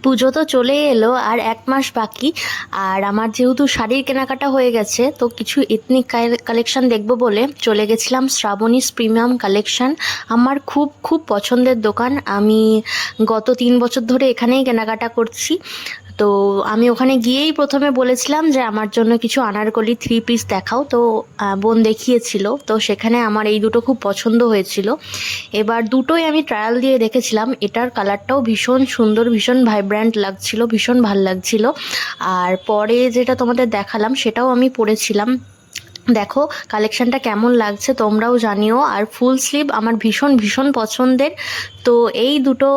পুজো তো চলে এলো আর 1 মাস বাকি। আর আমার যেহেতু শাড়ির কেনাকাটা হয়ে গেছে, তো কিছু এথনিক কালেকশন দেখবো বলে চলে গেছিলাম শ্রাবণীস প্রিমিয়াম কালেকশন। আমার খুব খুব পছন্দের দোকান। আমি গত 3 বছর ধরে এখানেই কেনাকাটা করছি। তো আমি ওখানে গিয়েই প্রথমে বলেছিলাম যে আমার জন্য কিছু আনারকলি 3 পিস দেখাও। তো বোন দেখিয়েছিল, তো সেখানে আমার এই দুটো খুব পছন্দ হয়েছিল। এবার দুটোই আমি ট্রায়াল দিয়ে দেখেছিলাম। এটার কালারটাও ভীষণ সুন্দর, ভীষণ ভাইব্র্যান্ট লাগছিল, ভীষণ ভাল লাগছিল। আর পরে যেটা তোমাদের দেখালাম সেটাও আমি পরেছিলাম। দেখো কালেকশনটা কেমন লাগছে তোমরাও জানিও। আর ফুল স্লিভ আমার ভীষণ ভীষণ পছন্দের। তো এই দুটো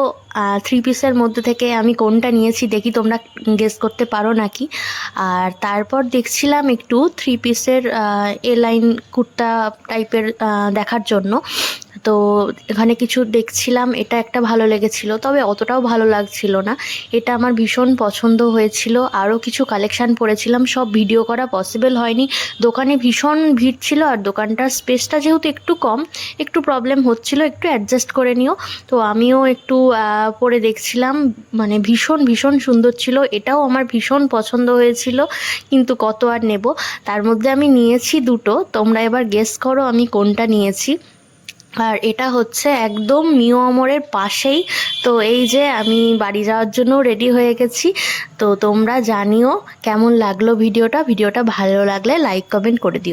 3 পিসের মধ্যে থেকে আমি কোনটা নিয়েছি দেখি তোমরা গেস করতে পারো নাকি। আর তারপর দেখছিলাম একটু 3 পিসের এ লাইন কুর্তা টাইপের দেখার জন্য। তো এখানে কিছু দেখছিলাম, এটা একটা ভালো লেগেছিল, তবে অতটাও ভালো লাগছিল না। এটা আমার ভীষণ পছন্দ হয়েছিল। আরও কিছু কালেকশান পরেছিলাম, সব ভিডিও করা পসিবল হয়নি। দোকানে ভীষণ ভিড় ছিল আর দোকানটার স্পেসটা যেহেতু একটু কম, একটু প্রবলেম হচ্ছিল, একটু অ্যাডজাস্ট করে নিও। তো আমিও একটু পরে দেখছিলাম, মানে ভীষণ ভীষণ সুন্দর ছিল। এটাও আমার ভীষণ পছন্দ হয়েছিল, কিন্তু কত আর নেব। তার মধ্যে আমি নিয়েছি দুটো, তোমরা এবার গেস করো আমি কোনটা নিয়েছি। আর এটা হচ্ছে একদম নিউ অমরের পাশেই। তো এই যে আমি বাড়ি যাওয়ার জন্য রেডি হয়ে গেছি। তো তোমরা জানিও কেমন লাগলো ভিডিওটা। ভিডিওটা ভালো লাগলে লাইক কমেন্ট করে দিও।